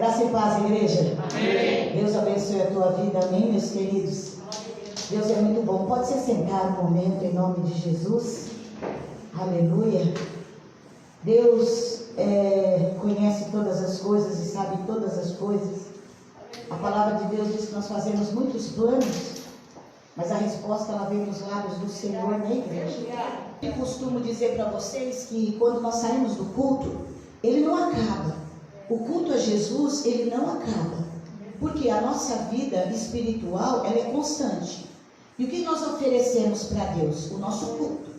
Graça e paz, igreja. Amém. Deus abençoe a tua vida, amém, meus queridos. Deus é muito bom. Pode se sentar um momento em nome de Jesus. Aleluia. Deus conhece todas as coisas e sabe todas as coisas. A palavra de Deus diz que nós fazemos muitos planos, mas a resposta ela vem dos lábios do Senhor, na igreja. Eu costumo dizer para vocês que quando nós saímos do culto, ele não acaba. O culto a Jesus, ele não acaba. Porque a nossa vida espiritual, ela é constante. E o que nós oferecemos para Deus? O nosso culto.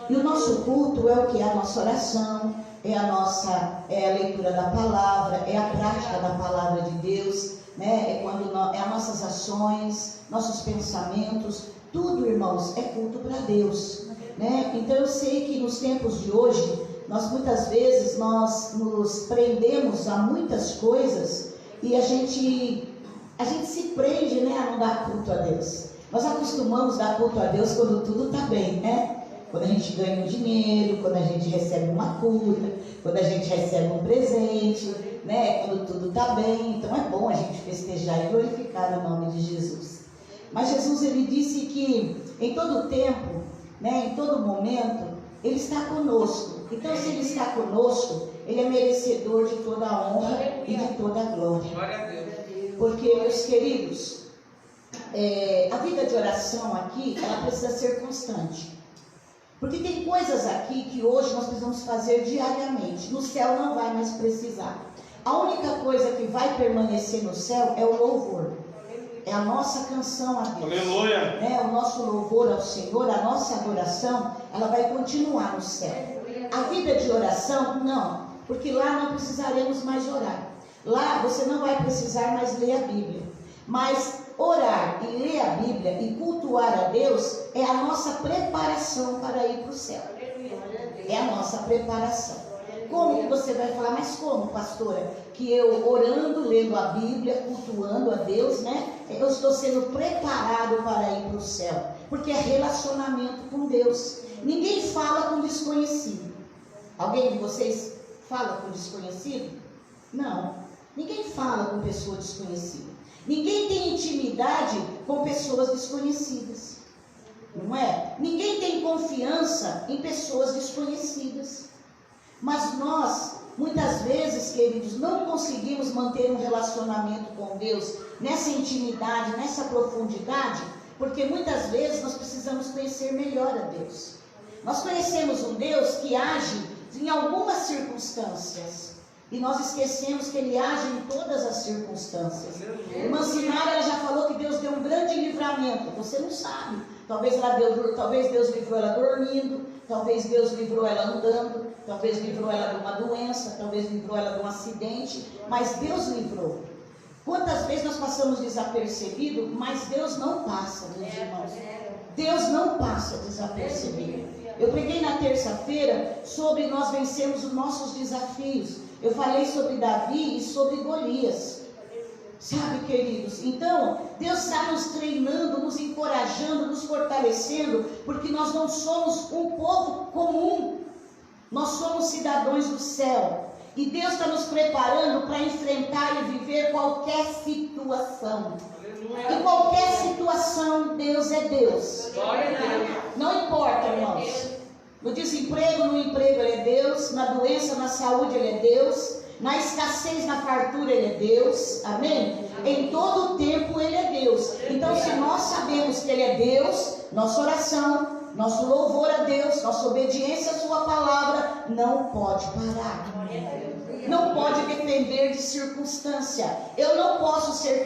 E o nosso culto é o que? A nossa oração, é a leitura da palavra, é a prática da palavra de Deus, né? É as nossas ações, nossos pensamentos, tudo, irmãos, é culto para Deus, né? Então eu sei que nos tempos de hoje, muitas vezes nós nos prendemos a muitas coisas e a gente se prende, né, a não dar culto a Deus. Nós acostumamos dar culto a Deus quando tudo está bem, né? Quando a gente ganha um dinheiro, quando a gente recebe uma cura, quando a gente recebe um presente, né? Quando tudo está bem. Então é bom a gente festejar e glorificar o nome de Jesus. Mas Jesus, ele disse que em todo tempo, né, em todo momento, ele está conosco. Então, se ele está conosco, ele é merecedor de toda a honra e de toda a glória. Glória a Deus. Porque, meus queridos, a vida de oração aqui, ela precisa ser constante. Porque tem coisas aqui que hoje nós precisamos fazer diariamente. No céu não vai mais precisar. A única coisa que vai permanecer no céu é o louvor. É a nossa canção a Deus. Aleluia. Né? O nosso louvor ao Senhor, a nossa adoração, ela vai continuar no céu. A vida de oração, não. Porque lá não precisaremos mais orar. Lá você não vai precisar mais ler a Bíblia. Mas orar e ler a Bíblia e cultuar a Deus é a nossa preparação para ir para o céu. É a nossa preparação. Como que você vai falar, mas como, pastora? Que eu orando, lendo a Bíblia, cultuando a Deus, né? Eu estou sendo preparado para ir para o céu. Porque é relacionamento com Deus. Ninguém fala com desconhecido. Alguém de vocês fala com desconhecido? Não. Ninguém fala com pessoa desconhecida. Ninguém tem intimidade com pessoas desconhecidas. Não é? Ninguém tem confiança em pessoas desconhecidas. Mas nós, muitas vezes, queridos, não conseguimos manter um relacionamento com Deus nessa intimidade, nessa profundidade, porque muitas vezes nós precisamos conhecer melhor a Deus. Nós conhecemos um Deus que age em algumas circunstâncias e nós esquecemos que Ele age em todas as circunstâncias. Irmã Sinara, ela já falou que Deus deu um grande livramento. Você não sabe. Talvez Deus livrou ela dormindo, talvez Deus livrou ela andando, talvez livrou ela de uma doença, talvez livrou ela de um acidente, mas Deus livrou. Quantas vezes nós passamos desapercebido, mas Deus não passa, meus irmãos. Deus não passa desapercebido. Eu preguei na terça-feira sobre nós vencermos os nossos desafios. Eu falei sobre Davi e sobre Golias. Sabe, queridos? Então, Deus está nos treinando, nos encorajando, nos fortalecendo, porque nós não somos um povo comum. Nós somos cidadãos do céu. E Deus está nos preparando para enfrentar e viver qualquer situação. Em qualquer situação, Deus é Deus. Não importa, irmãos. No desemprego, no emprego, Ele é Deus. Na doença, na saúde, Ele é Deus. Na escassez, na fartura, Ele é Deus. Amém? Em todo o tempo, Ele é Deus. Então, se nós sabemos que Ele é Deus, nossa oração, nosso louvor a Deus, nossa obediência à Sua palavra, não pode parar. Não pode depender de circunstância. Eu não posso ser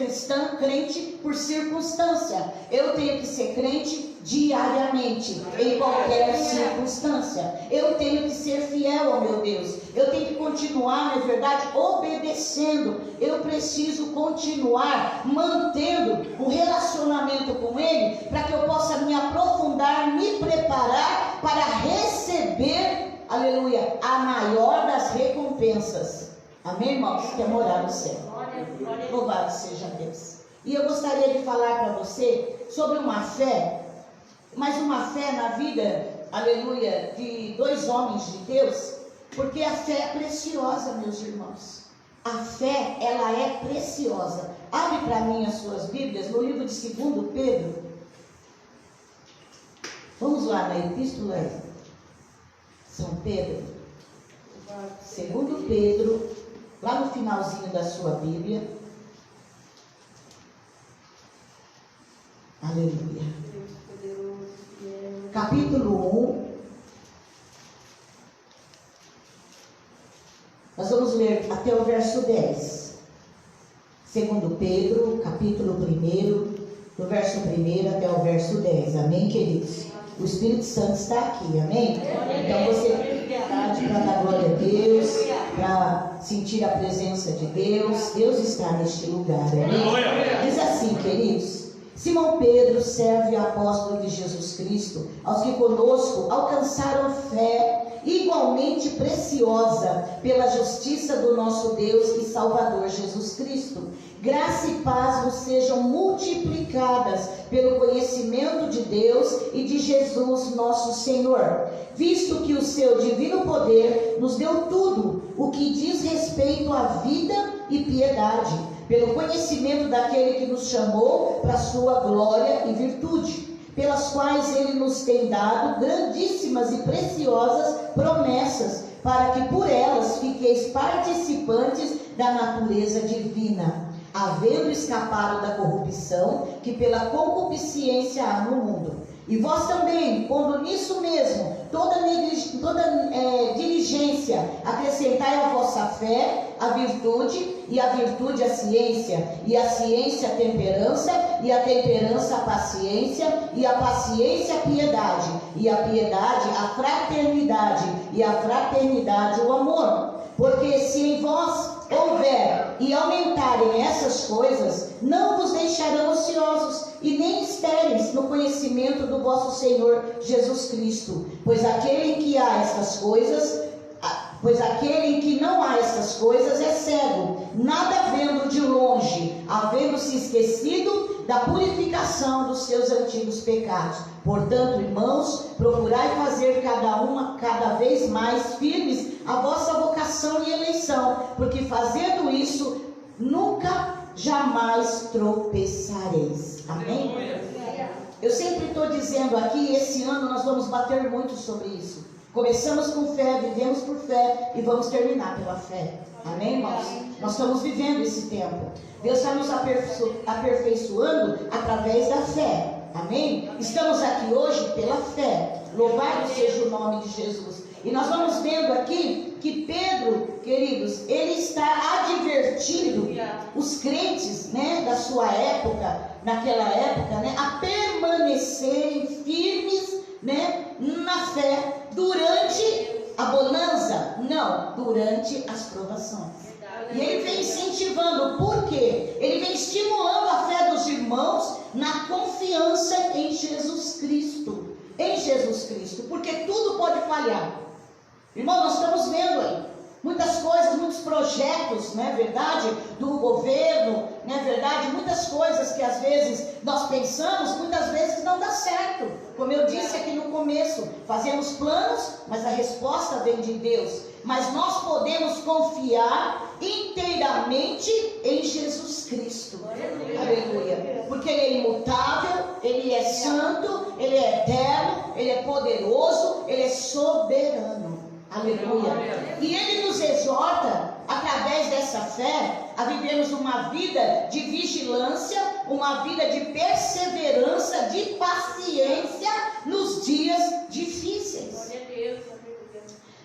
crente por circunstância. Eu tenho que ser crente diariamente, em qualquer circunstância. Eu tenho que ser fiel ao meu Deus. Eu tenho que continuar, na verdade, obedecendo. Eu preciso continuar mantendo o relacionamento com Ele, para que eu possa me aprofundar, me preparar para receber, aleluia, a maior das recompensas. Amém, irmãos? Que é morar no céu. Louvado seja Deus. E eu gostaria de falar para você sobre uma fé, mas uma fé na vida, aleluia, de dois homens de Deus, porque a fé é preciosa, meus irmãos. A fé, ela é preciosa. Abre para mim as suas Bíblias no livro de 2 Pedro. Vamos lá na Epístola São Pedro. 2 Pedro, lá no finalzinho da sua Bíblia. Aleluia. Capítulo 1. Nós vamos ler até o verso 10. 2 Pedro, capítulo 1, do verso 1 até o verso 10. Amém, queridos? O Espírito Santo está aqui, amém? Então você tem liberdade para dar glória a Deus, para sentir a presença de Deus. Deus está neste lugar, amém? Diz assim, queridos: Simão Pedro, servo e apóstolo de Jesus Cristo, aos que conosco alcançaram fé igualmente preciosa pela justiça do nosso Deus e Salvador Jesus Cristo. Graça e paz vos sejam multiplicadas pelo conhecimento de Deus e de Jesus nosso Senhor, visto que o seu divino poder nos deu tudo o que diz respeito à vida e piedade, pelo conhecimento daquele que nos chamou para a sua glória e virtude, pelas quais ele nos tem dado grandíssimas e preciosas promessas, para que por elas fiqueis participantes da natureza divina, havendo escapado da corrupção que pela concupiscência há no mundo. E vós também, pondo nisso mesmo toda diligência, acrescentai à vossa fé a virtude, e a virtude a ciência, e a ciência a temperança, e a temperança a paciência, e a paciência a piedade, e a piedade a fraternidade, e a fraternidade o amor. Porque se em vós houver e aumentarem essas coisas, não vos deixarão ociosos e nem estéreis no conhecimento do vosso Senhor Jesus Cristo. Pois aquele em que não há essas coisas é cego, nada vendo de longe, havendo-se esquecido da purificação dos seus antigos pecados. Portanto, irmãos, procurai fazer cada vez mais firmes a vossa vocação e eleição, porque fazendo isso, nunca, jamais tropeçareis. Amém? Eu sempre estou dizendo aqui, esse ano nós vamos bater muito sobre isso. Começamos com fé, vivemos por fé e vamos terminar pela fé. Amém, irmãos? Nós estamos vivendo esse tempo. Deus está nos aperfeiçoando através da fé. Amém? Estamos aqui hoje pela fé. Louvado seja o nome de Jesus. E nós vamos vendo aqui que Pedro, queridos, ele está advertindo os crentes, né, da sua época, naquela época, né, a permanecerem firmes, né, na fé durante a bonança, não, durante as provações. E ele vem incentivando, por quê? Ele vem estimulando a fé dos irmãos na confiança em Jesus Cristo. Em Jesus Cristo, porque tudo pode falhar. Irmão, nós estamos vendo aí muitas coisas, muitos projetos, não é verdade, do governo, não é verdade, muitas coisas que às vezes nós pensamos, muitas vezes não dá certo. Como eu disse aqui no começo, fazemos planos, mas a resposta vem de Deus. Mas nós podemos confiar inteiramente em Jesus Cristo. Aleluia. Porque Ele é imutável, Ele é santo, Ele é eterno, Ele é poderoso, Ele é soberano. Aleluia. E Ele nos exorta, através dessa fé, a vivermos uma vida de vigilância, uma vida de perseverança, de paciência nos dias difíceis.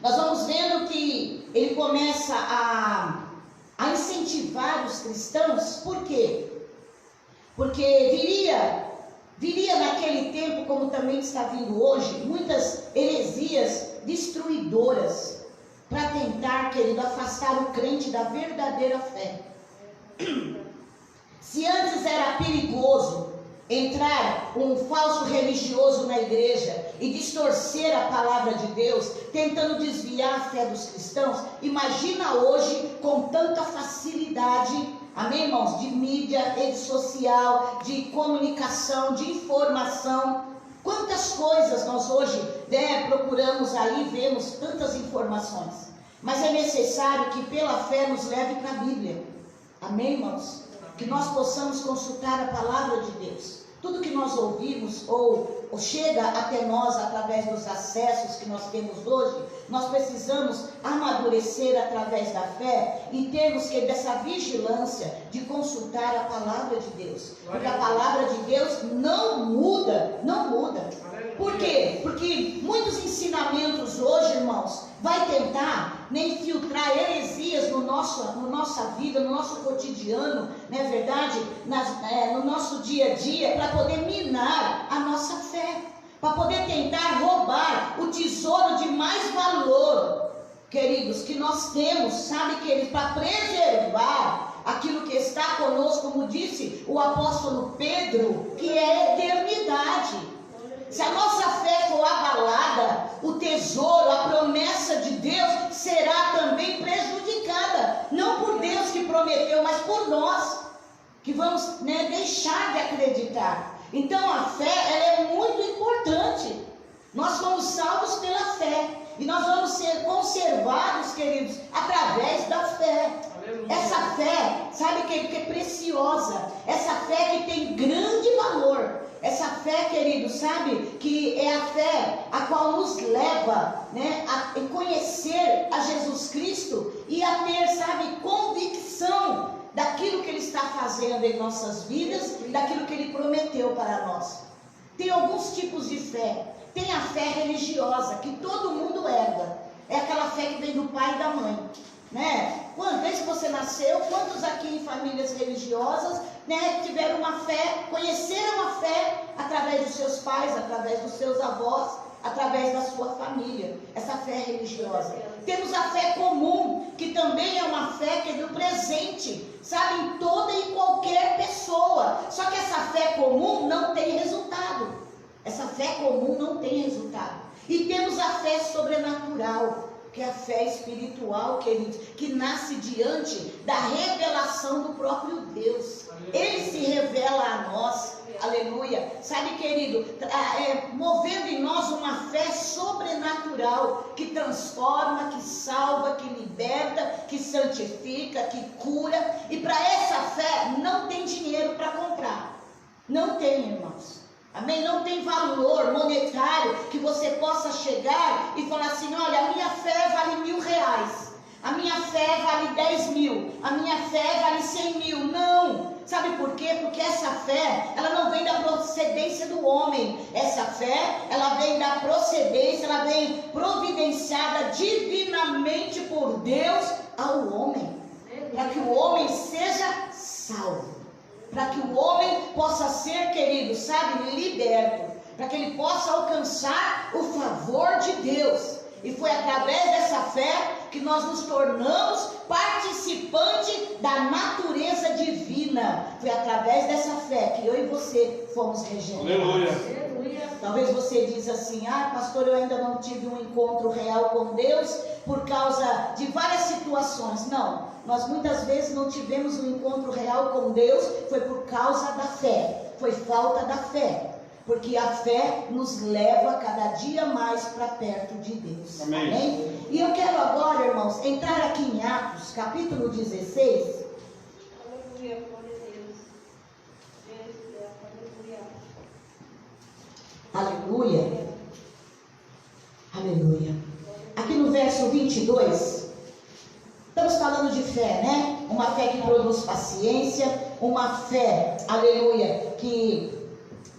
Nós vamos vendo que ele começa a incentivar os cristãos. Por quê? Porque viria naquele tempo, como também está vindo hoje, muitas heresias destruidoras para tentar, querido, afastar o crente da verdadeira fé. Se antes era perigoso entrar um falso religioso na igreja e distorcer a palavra de Deus, tentando desviar a fé dos cristãos, imagina hoje com tanta facilidade, amém, irmãos, de mídia, rede social, de comunicação, de informação. Quantas coisas nós hoje procuramos aí, vemos tantas informações. Mas é necessário que pela fé nos leve para a Bíblia. Amém, irmãos? Que nós possamos consultar a palavra de Deus. Tudo que nós ouvimos ou chega até nós através dos acessos que nós temos hoje, nós precisamos amadurecer através da fé e termos que dessa vigilância de consultar a palavra de Deus. Porque a palavra de Deus não muda, não muda. Por quê? Porque muitos ensinamentos hoje, irmãos, vai tentar infiltrar heresias no nossa vida, no nosso cotidiano, não é verdade? No nosso dia a dia, para poder minar a nossa fé, para poder tentar roubar o tesouro de mais valor, queridos, que nós temos, sabe, queridos, para preservar aquilo que está conosco, como disse o apóstolo Pedro, que é a eternidade. Se a nossa fé for abalada, o tesouro, a promessa de Deus será também prejudicada. Não por Deus que prometeu, mas por nós, que vamos deixar de acreditar. Então a fé, ela é muito importante. Nós somos salvos pela fé. E nós vamos ser conservados, queridos, através da fé. Essa fé, sabe, que é preciosa. Essa fé que tem grande valor. Essa fé, querido, sabe, que é a fé a qual nos leva, a conhecer a Jesus Cristo e a ter, sabe, convicção daquilo que Ele está fazendo em nossas vidas, daquilo que Ele prometeu para nós. Tem alguns tipos de fé. Tem a fé religiosa, que todo mundo herda. É aquela fé que vem do pai e da mãe. Desde que você nasceu, quantos aqui em famílias religiosas tiveram uma fé, conheceram a fé através dos seus pais, através dos seus avós, através da sua família? Essa fé religiosa. Temos a fé comum, que também é uma fé que é do presente, sabe, em toda e qualquer pessoa. Só que essa fé comum não tem resultado. Essa fé comum não tem resultado. E temos a fé sobrenatural, que é a fé espiritual, queridos, que nasce diante da revelação do próprio Deus. Ele se revela a nós, aleluia. Sabe, querido, movendo em nós uma fé sobrenatural, que transforma, que salva, que liberta, que santifica, que cura. E para essa fé não tem dinheiro para comprar. Não tem, irmãos. Amém? Não tem valor monetário que você possa chegar e falar assim: olha, a minha fé vale R$1.000, a minha fé vale 10.000, a minha fé vale 100.000. Não! Sabe por quê? Porque essa fé, ela não vem da procedência do homem. Essa fé, ela vem da procedência, ela vem providenciada divinamente por Deus ao homem, para que o homem seja salvo. Para que o homem possa ser, querido, sabe, liberto. Para que ele possa alcançar o favor de Deus. E foi através dessa fé que nós nos tornamos participante da natureza divina. Foi através dessa fé que eu e você fomos regenerados. Aleluia. Talvez você diz assim: pastor, eu ainda não tive um encontro real com Deus por causa de várias situações. Não, nós muitas vezes não tivemos um encontro real com Deus, foi por causa da fé, foi falta da fé. Porque a fé nos leva cada dia mais para perto de Deus. Amém. Amém? E eu quero agora, irmãos, entrar aqui em Atos, capítulo 16. Aleluia, glória a Deus. Aleluia. Aleluia. Aqui no verso 22, estamos falando de fé, né? Uma fé que produz paciência, uma fé, aleluia, que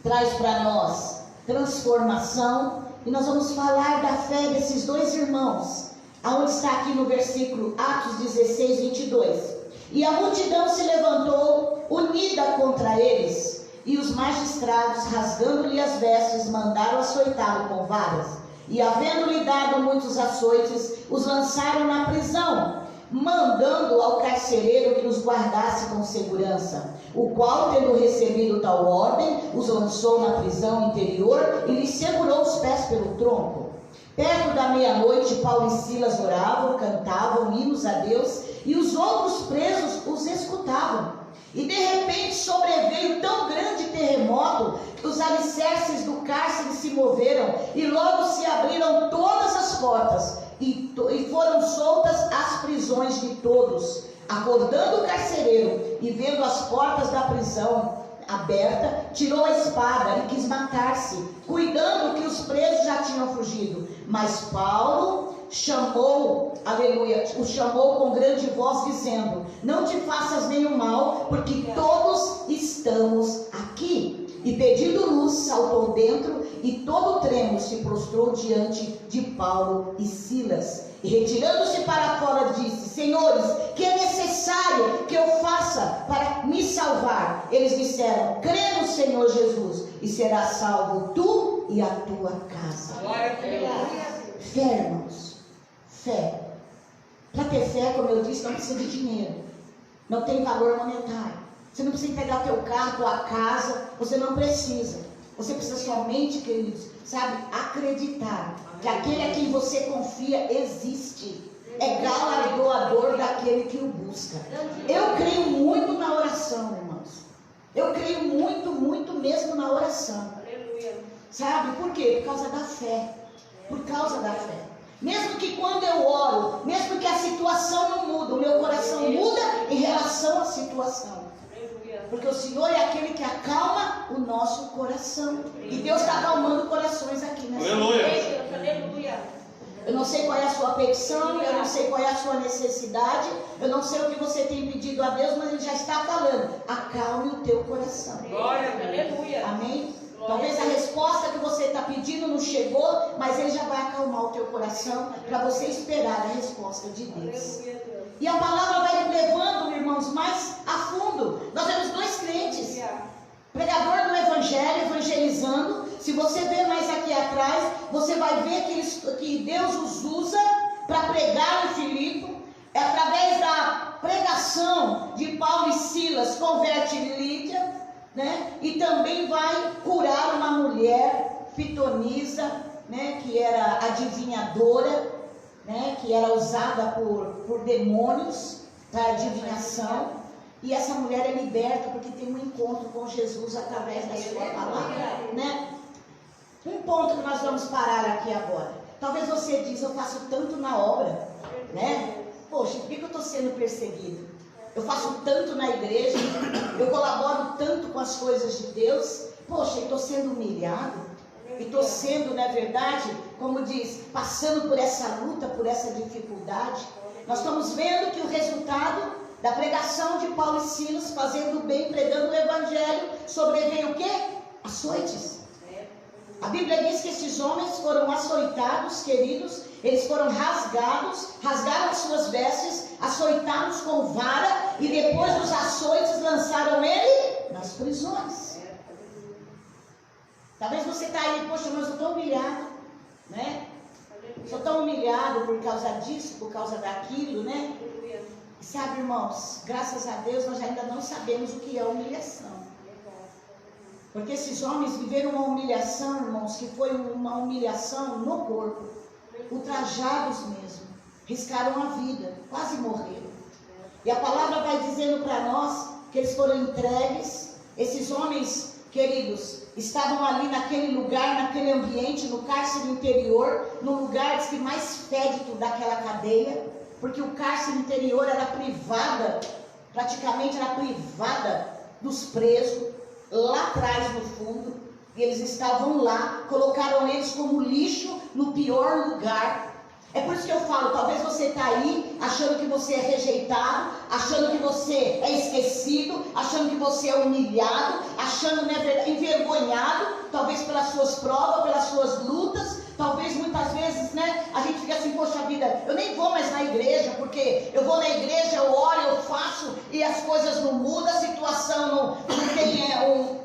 traz para nós transformação. E nós vamos falar da fé desses dois irmãos, aonde está aqui no versículo Atos 16, 22. E a multidão se levantou unida contra eles, e os magistrados, rasgando-lhe as vestes, mandaram açoitá-lo com varas. E havendo-lhe dado muitos açoites, os lançaram na prisão, mandando ao carcereiro que os guardasse com segurança, o qual, tendo recebido tal ordem, os lançou na prisão interior e lhes segurou os pés pelo tronco. Perto da meia-noite, Paulo e Silas oravam, cantavam hinos a Deus, e os outros presos os escutavam. E de repente sobreveio tão grande terremoto que os alicerces do cárcere se moveram, e logo se abriram todas as portas, e foram soltas as prisões de todos. Acordando o carcereiro e vendo as portas da prisão aberta, tirou a espada e quis matar-se, cuidando que os presos já tinham fugido. Mas Paulo o chamou com grande voz, dizendo: não te faças nenhum mal, porque todos estamos aqui. E pedindo luz, saltou dentro, e todo trêmulo se prostrou diante de Paulo e Silas. E retirando-se para fora, disse: senhores, que é necessário que eu faça para me salvar? Eles disseram: crê no Senhor Jesus, e serás salvo tu e a tua casa. Glória a Deus. Fé, irmãos, fé. Para ter fé, como eu disse, não precisa de dinheiro, não tem valor monetário. Você não precisa entregar teu carro, tua casa, você não precisa. Você precisa somente, queridos, sabe, acreditar que aquele a quem você confia existe. É galardoador daquele que o busca. Eu creio muito na oração, irmãos. Eu creio muito, muito mesmo na oração. Sabe por quê? Por causa da fé. Por causa da fé. Mesmo que quando eu oro, mesmo que a situação não muda, o meu coração muda em relação à situação. Porque o Senhor é aquele que acalma o nosso coração. E Deus está acalmando corações aqui nessa noite. Aleluia. Eu não sei qual é a sua petição, eu não sei qual é a sua necessidade, eu não sei o que você tem pedido a Deus, mas Ele já está falando: acalme o teu coração. Glória, aleluia. Amém? Talvez a resposta que você está pedindo não chegou, mas Ele já vai acalmar o teu coração para você esperar a resposta de Deus. E a palavra vai levando, irmãos, mais a fundo. Nós temos dois crentes, pregador do evangelho, evangelizando. Se você ver mais aqui atrás, você vai ver que Deus os usa para pregar em Filipe. É através da pregação de Paulo e Silas, converte Lídia, né? E também vai curar uma mulher pitonisa, né? Que era adivinhadora, né? Que era usada por demônios para adivinhação. E essa mulher é liberta porque tem um encontro com Jesus através da sua palavra, né? Um ponto que nós vamos parar aqui agora. Talvez você diz: eu faço tanto na obra, né? Poxa, por que eu estou sendo perseguido? Eu faço tanto na igreja, eu colaboro tanto com as coisas de Deus. Poxa, eu estou sendo humilhado, e estou sendo, na verdade, como diz, passando por essa luta, por essa dificuldade. Nós estamos vendo que o resultado da pregação de Paulo e Silas, fazendo o bem, pregando o evangelho, sobreveio o quê? Açoites. A Bíblia diz que esses homens foram açoitados, queridos, eles foram rasgados, rasgaram as suas vestes, açoitados com vara, e depois dos açoites lançaram ele nas prisões. Talvez você está aí: poxa, mas eu estou humilhado, né? Sou tão humilhado por causa disso, por causa daquilo, né? E sabe, irmãos, graças a Deus nós ainda não sabemos o que é humilhação. Porque esses homens viveram uma humilhação, irmãos, que foi uma humilhação no corpo, ultrajados mesmo, riscaram a vida, quase morreram. E a palavra vai dizendo para nós que eles foram entregues. Esses homens, queridos, estavam ali naquele lugar, naquele ambiente, no cárcere interior, no lugar que mais fédito daquela cadeia, porque o cárcere interior era privada, praticamente era privada dos presos, lá atrás no fundo, e eles estavam lá, colocaram eles como lixo no pior lugar. É por isso que eu falo: talvez você está aí achando que você é rejeitado, achando que você é esquecido, achando que você é humilhado, achando, né, envergonhado, talvez pelas suas provas, pelas suas lutas. Talvez muitas vezes, né, a gente fica assim: poxa vida, eu nem vou mais na igreja, porque eu vou na igreja, eu oro, eu faço, e as coisas não mudam, a situação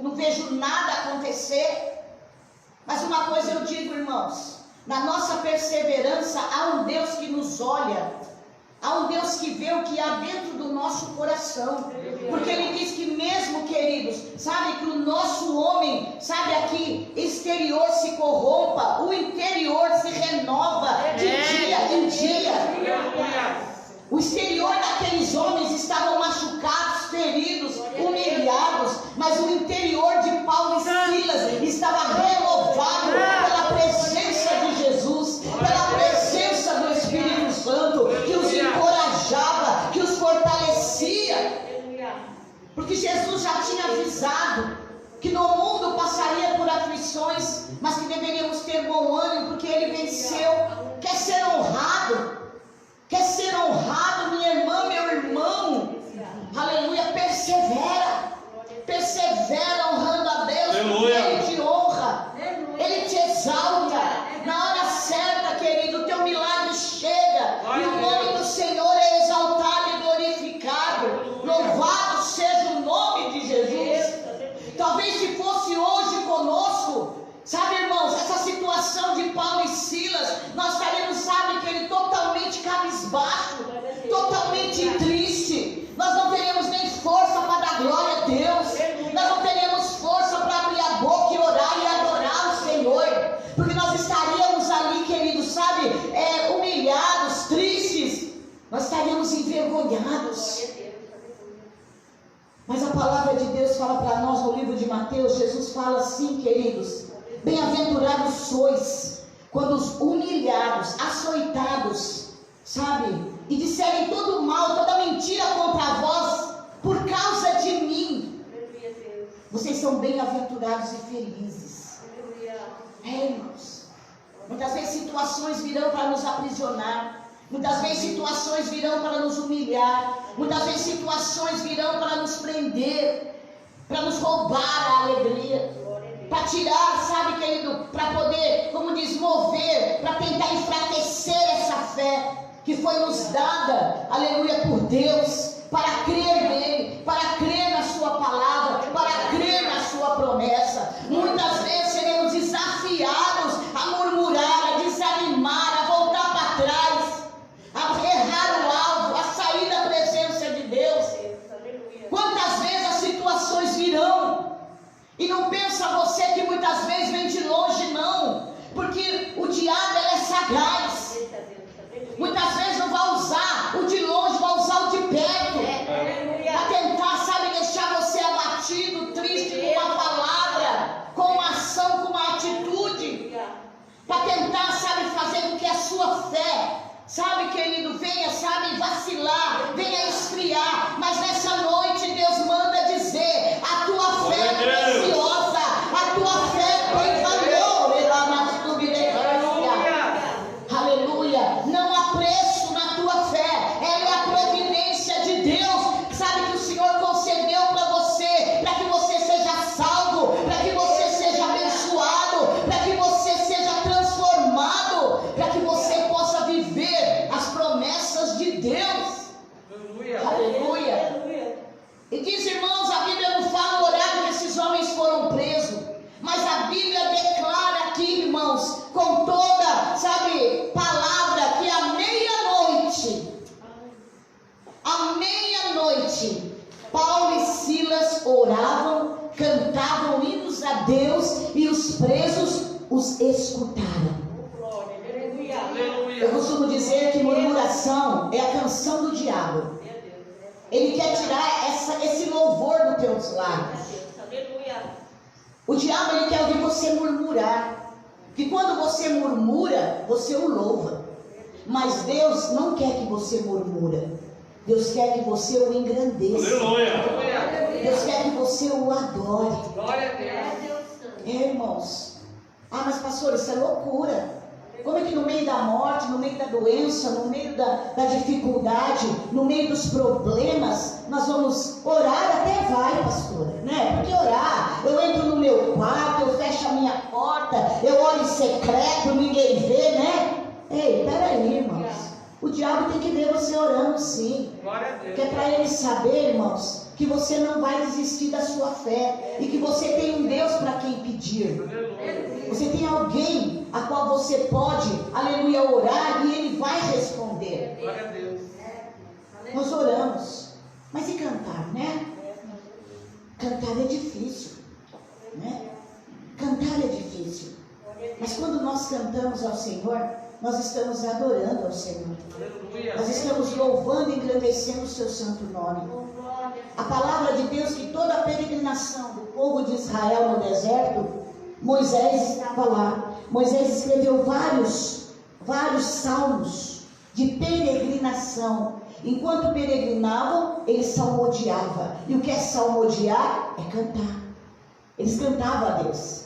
não vejo nada acontecer. Mas uma coisa eu digo, irmãos: na nossa perseverança há um Deus que nos olha, há um Deus que vê o que há dentro do nosso coração. Porque Ele diz que mesmo, queridos, sabe, que o nosso homem, sabe, aqui, exterior se corrompa, o interior se renova de dia em dia. O exterior daqueles homens estavam machucados, feridos, humilhados, mas o interior de Paulo e Silas estava renovado pela presença de Jesus, pela presença do Espírito Porque Jesus já tinha avisado que no mundo passaria por aflições, mas que deveríamos ter bom ânimo, porque Ele venceu. Quer ser honrado? Quer ser honrado, minha irmã, meu irmão? Aleluia, persevera. Persevera honrando a Deus, porque Ele te honra, Ele te exalta. Na hora certa, querido, o teu milagre chega, e o nome do Senhor é exaltado e glorificado. Louvado seja o nome de Jesus. Talvez se fosse hoje conosco, sabe, irmãos, essa situação de Paulo e Silas, nós estaríamos, sabe, que ele totalmente cabisbaixo, totalmente triste. Nós não teríamos nem força para dar glória a Deus. Nós não teríamos força para abrir a boca e orar e adorar o Senhor, porque nós estaríamos ali, queridos, sabe, humilhados, tristes. Nós estaríamos envergonhados. Mas a palavra de Deus fala para nós no livro de Mateus. Jesus fala assim, queridos: bem-aventurados sois quando os humilhados, açoitados, sabe, e disserem todo mal, toda mentira contra vós, por causa de mim. Vocês são bem-aventurados e felizes. Irmãos, muitas vezes situações virão para nos aprisionar. Muitas vezes situações virão para nos humilhar. Muitas vezes situações virão para nos prender, para nos roubar a alegria, para tirar, sabe, querido, para poder, como diz, mover, para tentar enfraquecer essa fé que foi nos dada, aleluia, por Deus, para crer nele, para crer na sua palavra, para crer na sua promessa. Muitas vezes seremos desafiados a murmurar, a desanimar, a voltar para trás, a errar o alvo, a sair da presença de Deus. Quantas vezes as situações virão, e não pensa você que muitas vezes vem de longe, não, porque o diabo é sagaz. Muitas vezes não vai usar o de longe, vai usar o de perto, para tentar, sabe, deixar você abatido, triste, com uma palavra, com uma ação, com uma atitude, para tentar, sabe, fazer com que a sua fé, sabe, querido, venha, sabe, vacilar, venha esfriar. Mas nessa noite Deus manda dizer: a tua fé é preciosa, a tua fé tem valor. Aleluia. Não há preço na tua fé. Ela é a providência de Deus, sabe, que o Senhor concedeu para você, para que você seja salvo, para que você seja abençoado, para que você seja transformado, para que você possa viver as promessas de Deus. Aleluia. E diz, irmãos, a Bíblia não fala o horário que esses homens foram presos, mas a Bíblia declara aqui, irmãos, com toda, sabe, palavra, que à meia-noite, Paulo e Silas oravam, cantavam hinos a Deus, e os presos os escutaram. Eu costumo dizer que murmuração é a canção do diabo. Ele quer tirar esse louvor dos teus lábios. O diabo, ele quer ouvir você murmurar. Que quando você murmura, você o louva. Mas Deus não quer que você murmura. Deus quer que você o engrandeça. Deus quer que você o adore. Irmãos, mas pastor, isso é loucura. Como é que no meio da morte, no meio da doença, no meio da dificuldade, no meio dos problemas, nós vamos orar? Até vai, pastora, né? Porque orar, eu entro no meu quarto, eu fecho a minha porta, eu oro em secreto, ninguém vê, né? Ei, peraí, irmãos. O diabo tem que ver você orando, sim. Porque é para ele saber, irmãos, que você não vai desistir da sua fé, e que você tem um Deus para quem pedir. Você tem alguém a qual você pode, aleluia, orar, e ele vai responder. Glória a Deus. Nós oramos, mas e cantar, né? Cantar é difícil, né? Cantar é difícil. Mas quando nós cantamos ao Senhor, nós estamos adorando ao Senhor. Nós estamos louvando e engrandecendo o seu santo nome. A palavra de Deus, que toda a peregrinação do povo de Israel no deserto, Moisés estava lá. Moisés escreveu vários salmos de peregrinação. Enquanto peregrinavam, eles salmodiavam. E o que é salmodiar? É cantar. Eles cantavam a Deus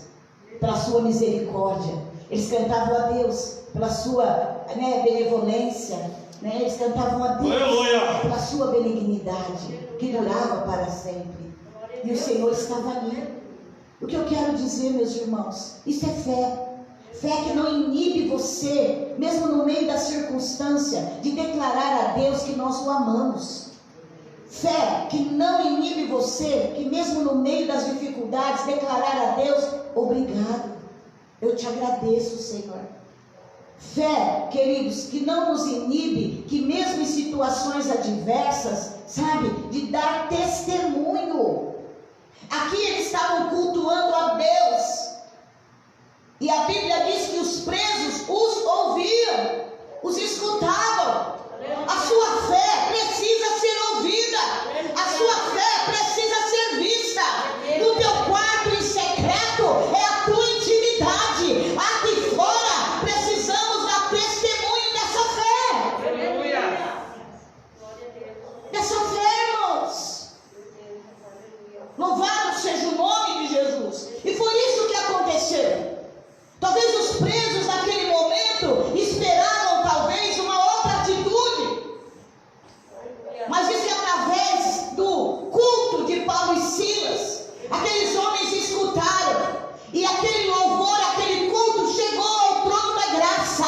pela sua misericórdia. Eles cantavam a Deus pela sua benevolência. Eles cantavam a Deus pela sua benignidade, que durava para sempre. E o Senhor estava ali. O que eu quero dizer, meus irmãos, isso é fé. Fé que não inibe você, mesmo no meio da circunstância, de declarar a Deus que nós o amamos. Fé que não inibe você, que mesmo no meio das dificuldades, declarar a Deus, obrigado, eu te agradeço, Senhor. Fé, queridos, que não nos inibe, que mesmo em situações adversas, sabe, de dar testemunho. Aqui eles estavam cultuando a Deus. E a Bíblia diz que os presos os ouviam, os escutavam. A sua fé precisa ser ouvida. A sua fé precisa ser vista. No teu quarto em secreto é a tua intimidade. Aqui fora precisamos dar testemunho dessa fé. Aleluia. Dessa fé, irmãos. Louvado seja o nome de Jesus. E foi isso que aconteceu. Talvez os presos naquele momento esperavam talvez uma outra atitude. Mas diz que através do culto de Paulo e Silas, aqueles homens escutaram. E aquele louvor, aquele culto chegou ao trono da graça.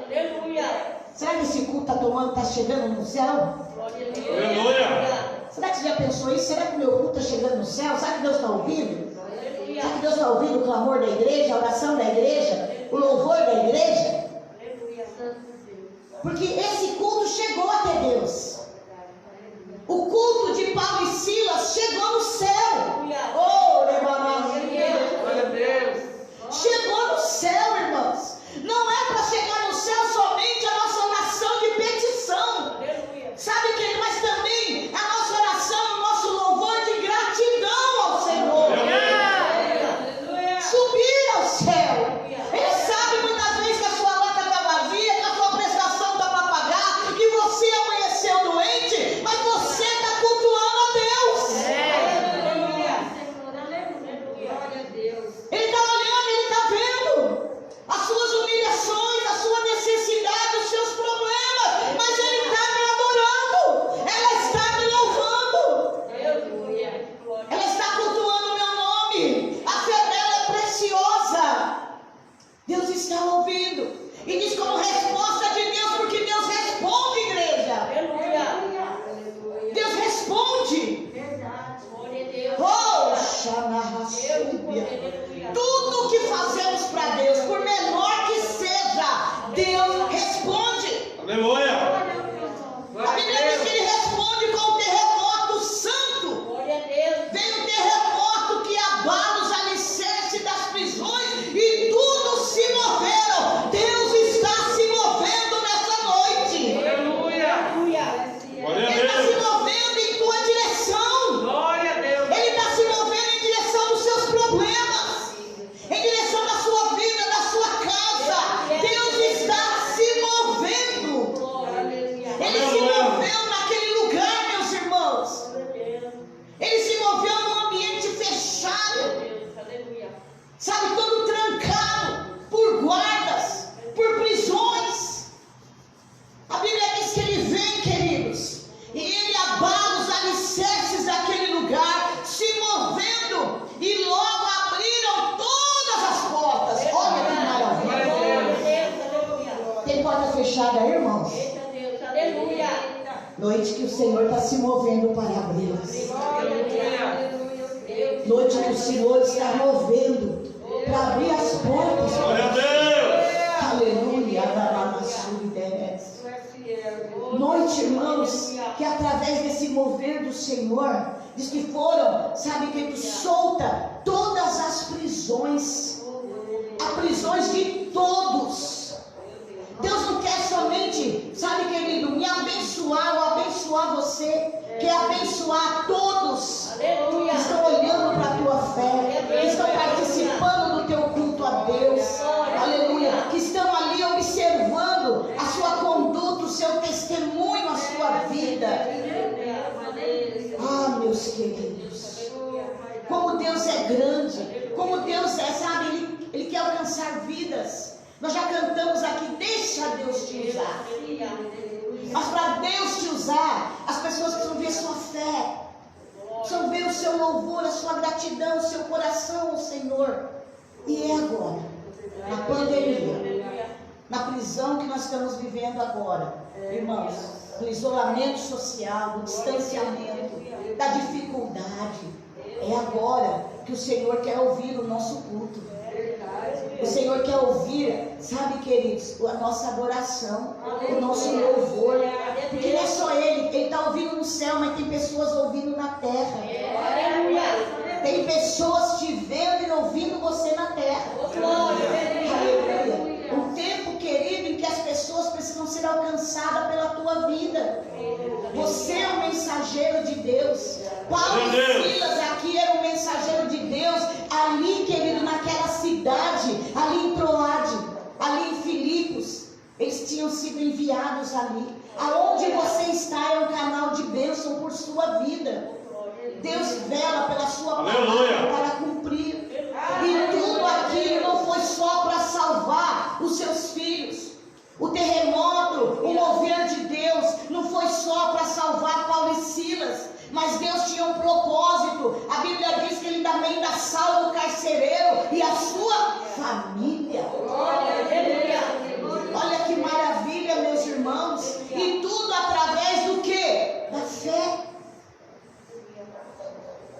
Aleluia. Será que esse culto está chegando no céu? Aleluia. Será que você já pensou isso? Será que o meu culto está chegando no céu? Será que Deus está ouvindo? Será que Deus está ouvindo o clamor da igreja, a oração da igreja, o louvor da igreja? Porque esse culto chegou até Deus. O culto de Paulo e Silas chegou no céu. Oh, Glória a Deus. chegou no céu, irmãos. Não é para chegar no céu somente a nossa oração de petição. Sabe que mas também a nossa oração, o nosso louvor de gratidão ao Senhor. Subir ao céu. Ele sabe muitas vezes que a sua lata está vazia, que a sua prestação está para pagar, que você amanheceu doente, mas você está cultuando a Deus. Ele está olhando, ele está vendo as suas humilhações, a sua necessidade, os seus problemas, mas ele está me adorando, ela está me louvando, ela está cultuando o meu nome, a fé dela é preciosa. Deus está ouvindo e diz como resposta de Deus, porque Deus responde, igreja. Deus responde. Oh, tudo que fazemos para Deus, por menor que seja, Deus responde. Aleluia. A Bíblia diz que Ele responde com o terremoto santo. Veio um terremoto que abala os alicerces das prisões e tudo se moveram. Deus está se movendo nessa noite. Aleluia. Ele está se movendo em tua direção. Glória a Deus. Ele está se movendo em direção dos seus problemas, em direção da sua vida, da sua casa. Deus está se movendo. Ele se moveu naquele lugar, meus irmãos. Ele se moveu num ambiente fechado. Sabe, todo trancado por guardas, por prisões. A Bíblia diz que ele vem, queridos, e ele abala os alicerces daquele lugar, se movendo, e logo abriram todas as portas. Olha que maravilha. Tem porta fechada aí, irmãos? Noite que o Senhor está se movendo para abri-las. Noite que o Senhor está movendo para abrir as portas. Glória a Deus. Aleluia. Noite, irmãos, que através desse mover do Senhor, diz que foram, sabe, que solta todas as prisões, as prisões de todos. Deus não quer somente, sabe, querido, me abençoar ou abençoar você, quer abençoar todos que estão olhando para a tua fé, que estão participando do teu culto a Deus, aleluia, que estão ali observando a sua conduta, o seu testemunho Deus, queridos. Como Deus é grande. Como Deus é, sabe? Ele quer alcançar vidas. Nós já cantamos aqui, deixa Deus te usar. Mas para Deus te usar, as pessoas precisam ver sua fé. Precisam ver o seu louvor, a sua gratidão, o seu coração ao Senhor. E é agora, na pandemia, na prisão que nós estamos vivendo agora, irmãos, do isolamento social, do distanciamento, da dificuldade. É agora que o Senhor quer ouvir o nosso culto. O Senhor quer ouvir, sabe, queridos, a nossa adoração, o nosso louvor. Porque não é só Ele está ouvindo no céu, mas tem pessoas ouvindo na terra. Tem pessoas te vendo e ouvindo você na terra. Aleluia. Um tempo, querido, em que as pessoas precisam ser alcançadas pela tua vida. Você é um mensageiro de Deus. Paulo e Silas aqui eram um mensageiro de Deus. Ali, querido, naquela cidade, ali em Troade, ali em Filipos, eles tinham sido enviados ali. Aonde você está é um canal de bênção por sua vida. Deus vela pela sua palavra para cumprir. E tudo aquilo não foi só para salvar os seus filhos. O terremoto, o mover de Deus, não foi só para salvar Paulo e Silas, mas Deus tinha um propósito. A Bíblia diz que Ele também ainda salva o carcereiro e a sua família. Olha que maravilha, meus irmãos. E tudo através do quê? Da fé.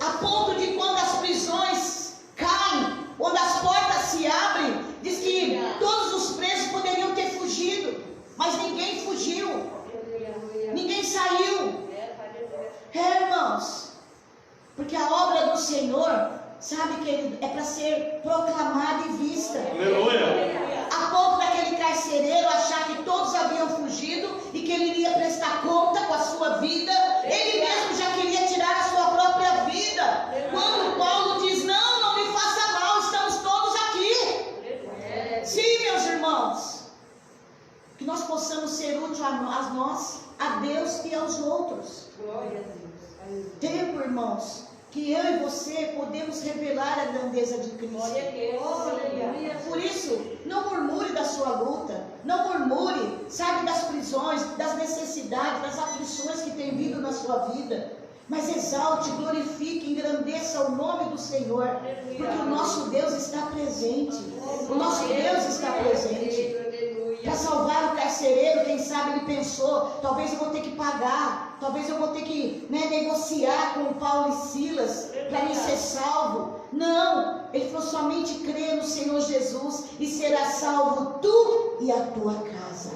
A ponto de quando as prisões caem, quando as portas se abrem, diz que todos os presos poderiam ter fugido, mas ninguém fugiu, ninguém saiu. Irmãos, porque a obra do Senhor, sabe, querido, é para ser proclamada e vista. A ponto daquele carcereiro achar que todos haviam fugido e que ele iria prestar conta com a sua vida. Ele mesmo já queria tirar a sua própria vida. Quando Paulo diz, não me faça mal, estamos todos aqui. Sim, meus irmãos, que nós possamos ser úteis a nós, a Deus e aos outros. Tempo, irmãos, que eu e você podemos revelar a grandeza de Cristo. Por isso, não murmure da sua luta, não murmure, sabe, das prisões, das necessidades, das aflições que tem vindo na sua vida, mas exalte, glorifique, engrandeça o nome do Senhor, porque o nosso Deus está presente. O nosso Deus está presente. Para salvar o carcereiro, quem sabe ele pensou, talvez eu vou ter que pagar, talvez eu vou ter que negociar com Paulo e Silas para me ser salvo. Não, ele falou, somente crê no Senhor Jesus e será salvo tu e a tua casa.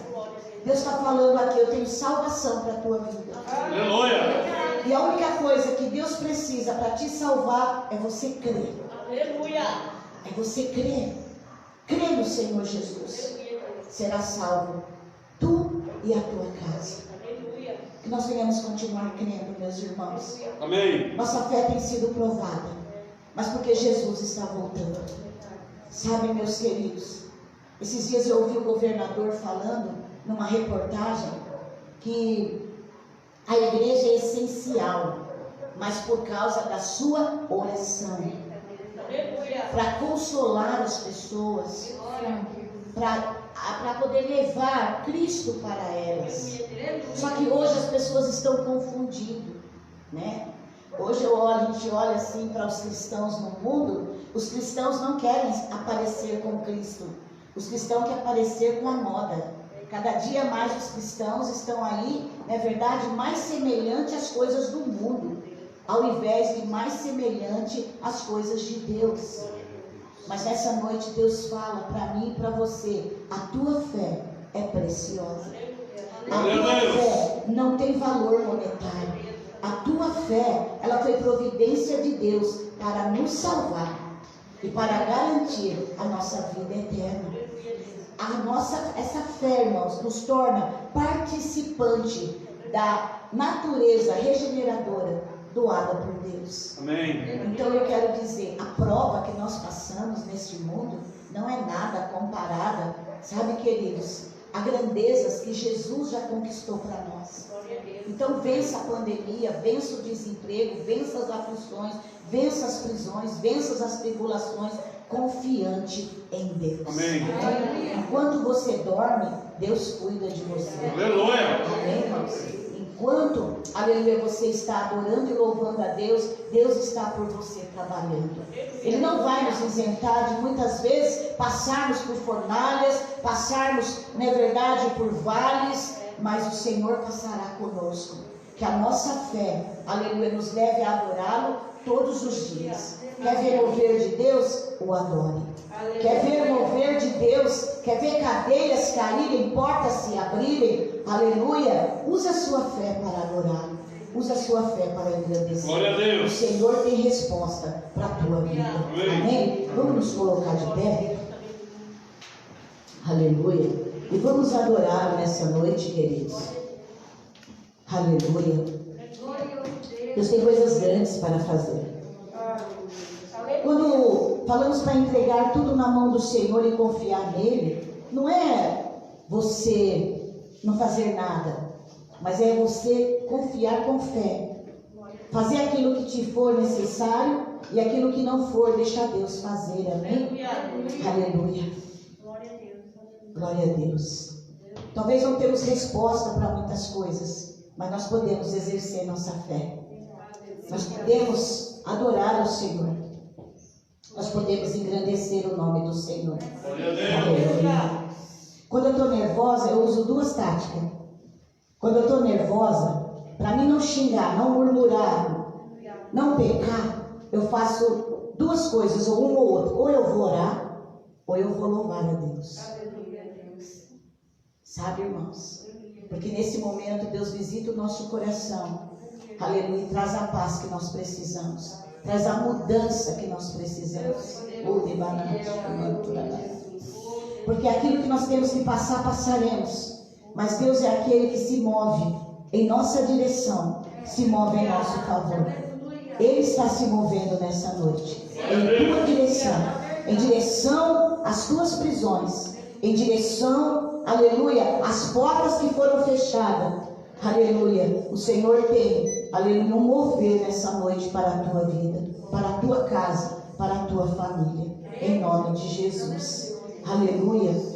Deus está falando aqui, eu tenho salvação para a tua vida. Aleluia. E a única coisa que Deus precisa para te salvar é você crer. Aleluia. É você crer. Crê no Senhor Jesus. Será salvo tu e a tua casa. Aleluia. Que nós venhamos continuar crendo, meus irmãos. Amém. Nossa fé tem sido provada, mas porque Jesus está voltando. Sabe, meus queridos, esses dias eu ouvi o governador falando numa reportagem que a igreja é essencial, mas por causa da sua oração, para consolar as pessoas, para poder levar Cristo para elas. Só que hoje as pessoas estão confundindo, né? Hoje a gente olha assim para os cristãos no mundo. Os cristãos não querem aparecer com Cristo. Os cristãos querem aparecer com a moda. Cada dia mais os cristãos estão aí, na verdade, mais semelhante às coisas do mundo, ao invés de mais semelhante às coisas de Deus. Mas nessa noite Deus fala para mim e para você, a tua fé é preciosa. A tua fé não tem valor monetário. A tua fé, ela foi providência de Deus para nos salvar e para garantir a nossa vida eterna. Essa fé, irmãos, nos torna participante da natureza regeneradora doada por Deus. Amém. Então eu quero dizer, a prova que nós passamos neste mundo não é nada comparada, sabe, queridos, a grandezas que Jesus já conquistou para nós. Então vença a pandemia, vença o desemprego, vença as aflições, vença as prisões, vença as tribulações, confiante em Deus. Amém. Enquanto você dorme, Deus cuida de você. Aleluia. Amém, irmãos? Enquanto, aleluia, você está adorando e louvando a Deus, Deus está por você trabalhando. Ele não vai nos isentar de muitas vezes passarmos por fornalhas, passarmos, não é verdade, por vales, mas o Senhor passará conosco. Que a nossa fé, aleluia, nos leve a adorá-lo todos os dias. Quer ver mover de Deus? O adore. Quer ver mover de Deus? Quer ver cadeias caírem, portas se abrirem? Aleluia! Usa a sua fé para adorar. Usa a sua fé para engrandecer. Glória a Deus. O Senhor tem resposta para a tua vida. Amém? Vamos nos colocar de pé. Aleluia. E vamos adorar nessa noite, queridos. Aleluia. Deus tem coisas grandes para fazer. Quando falamos para entregar tudo na mão do Senhor e confiar nele, não é você não fazer nada, mas é você confiar com fé. Fazer aquilo que te for necessário e aquilo que não for, deixar Deus fazer. Amém? Aleluia. Glória a Deus. Talvez não temos resposta para muitas coisas, mas nós podemos exercer nossa fé. Nós podemos adorar ao Senhor. Nós podemos engrandecer o nome do Senhor. Aleluia. Quando eu estou nervosa, eu uso duas táticas. Quando eu estou nervosa, para mim não xingar, não murmurar, não pecar, eu faço duas coisas, ou uma ou outra. Ou eu vou orar, ou eu vou louvar a Deus. Sabe, irmãos? Porque nesse momento Deus visita o nosso coração. Aleluia. E traz a paz que nós precisamos. Traz a mudança que nós precisamos. Porque aquilo que nós temos que passar, passaremos. Mas Deus é aquele que se move em nossa direção, se move em nosso favor. Ele está se movendo nessa noite, em tua direção, em direção às tuas prisões, em direção, aleluia, às portas que foram fechadas. Aleluia, o Senhor tem, aleluia, um mover nessa noite para a tua vida, para a tua casa, para a tua família, em nome de Jesus. Aleluia.